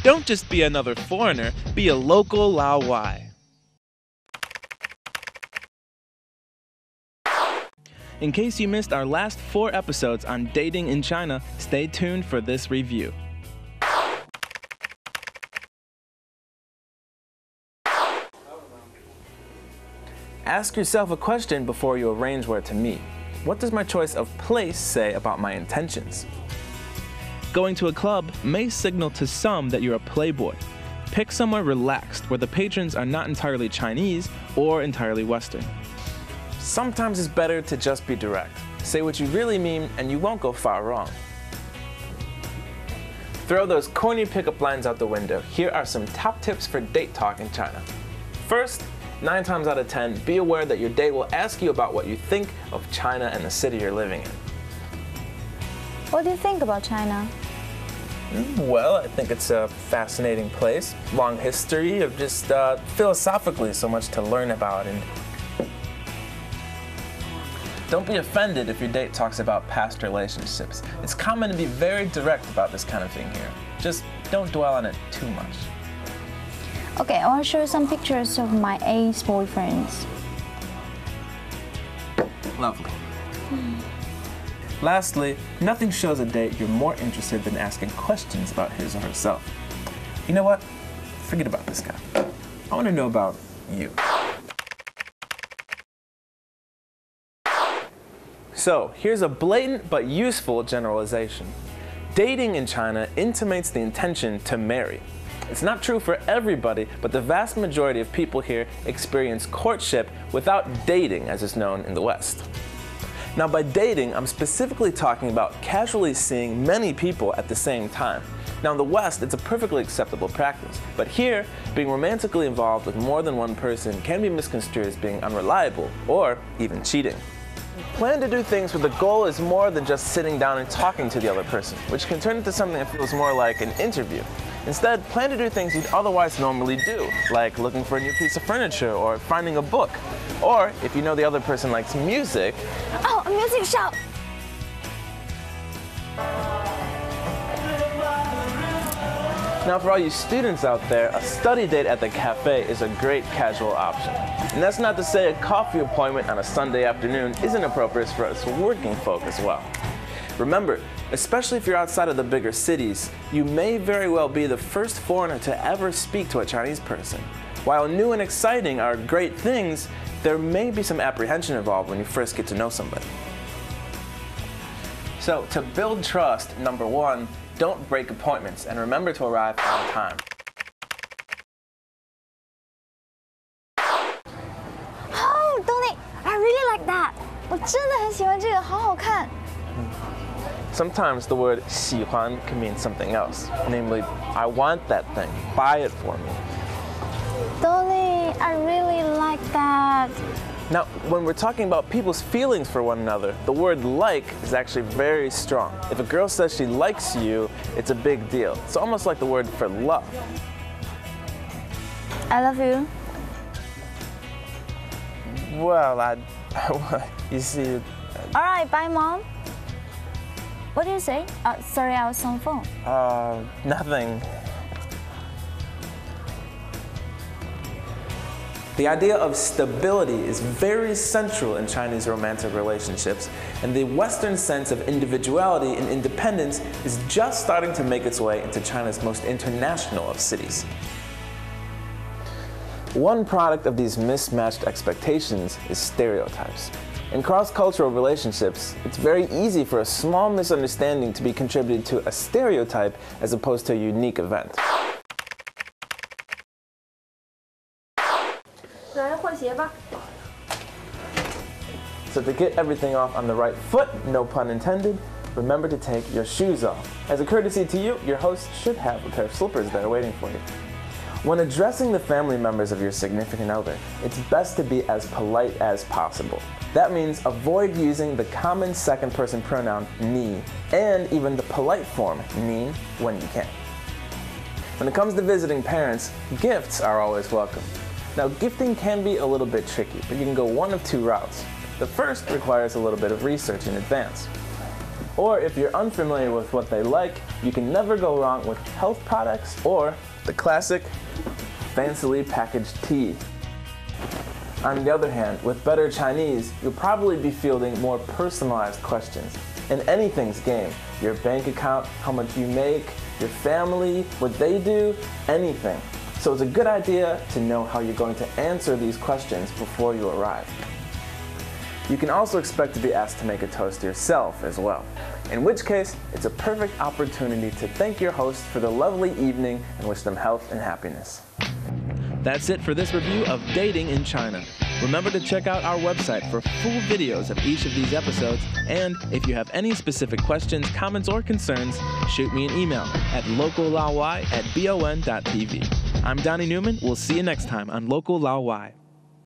Don't just be another foreigner, be a local Laowai. In case you missed our last 4 episodes on dating in China, stay tuned for this review. Ask yourself a question before you arrange where to meet. What does my choice of place say about my intentions? Going to a club may signal to some that you're a playboy. Pick somewhere relaxed where the patrons are not entirely Chinese or entirely Western. Sometimes it's better to just be direct. Say what you really mean and you won't go far wrong. Throw those corny pickup lines out the window. Here are some top tips for date talk in China. First, 9 times out of 10, be aware that your date will ask you about what you think of China and the city you're living in. What do you think about China? Well, I think it's a fascinating place. Long history of just philosophically so much to learn about. And don't be offended if your date talks about past relationships. It's common to be very direct about this kind of thing here. Just don't dwell on it too much. Okay, I want to show you some pictures of my ex-boyfriends. Lovely. Lastly, nothing shows a date you're more interested than asking questions about his or herself. You know what? Forget about this guy. I want to know about you. So, here's a blatant but useful generalization. Dating in China intimates the intention to marry. It's not true for everybody, but the vast majority of people here experience courtship without dating, as is known in the West. Now, by dating, I'm specifically talking about casually seeing many people at the same time. Now, in the West, it's a perfectly acceptable practice, but here, being romantically involved with more than one person can be misconstrued as being unreliable or even cheating. Plan to do things where the goal is more than just sitting down and talking to the other person, which can turn into something that feels more like an interview. Instead, plan to do things you'd otherwise normally do, like looking for a new piece of furniture or finding a book. Or, if you know the other person likes music... Oh, a music shop! Now, for all you students out there, a study date at the cafe is a great casual option. And that's not to say a coffee appointment on a Sunday afternoon isn't appropriate for us working folk as well. Remember, especially if you're outside of the bigger cities, you may very well be the first foreigner to ever speak to a Chinese person. While new and exciting are great things, there may be some apprehension involved when you first get to know somebody. So, to build trust, number 1, don't break appointments and remember to arrive on time. Oh, Tony, I really like that. 我真的很喜欢这个，好好看。 Sometimes the word 喜欢 can mean something else, namely, I want that thing, buy it for me. Tony, I really like that. Now, when we're talking about people's feelings for one another, the word like is actually very strong. If a girl says she likes you, it's a big deal. It's almost like the word for love. I love you. Well, you see... All right, bye, Mom. What do you say? Sorry, I was on the phone. Nothing. The idea of stability is very central in Chinese romantic relationships, and the Western sense of individuality and independence is just starting to make its way into China's most international of cities. One product of these mismatched expectations is stereotypes. In cross-cultural relationships, it's very easy for a small misunderstanding to be contributed to a stereotype as opposed to a unique event. So to get everything off on the right foot, no pun intended, remember to take your shoes off. As a courtesy to you, your host should have a pair of slippers that are waiting for you. When addressing the family members of your significant other, it's best to be as polite as possible. That means avoid using the common second-person pronoun ni, and even the polite form ni when you can. When it comes to visiting parents, gifts are always welcome. Now, gifting can be a little bit tricky, but you can go one of 2 routes. The first requires a little bit of research in advance. Or if you're unfamiliar with what they like, you can never go wrong with health products or the classic fancily packaged tea. On the other hand, with better Chinese, you'll probably be fielding more personalized questions. In anything's game, your bank account, how much you make, your family, what they do, anything. So it's a good idea to know how you're going to answer these questions before you arrive. You can also expect to be asked to make a toast yourself as well, in which case it's a perfect opportunity to thank your host for the lovely evening and wish them health and happiness. That's it for this review of Dating in China. Remember to check out our website for full videos of each of these episodes, and if you have any specific questions, comments, or concerns, shoot me an email at locallaowai@bon.tv. I'm Donnie Newman. We'll see you next time on Local Laowai.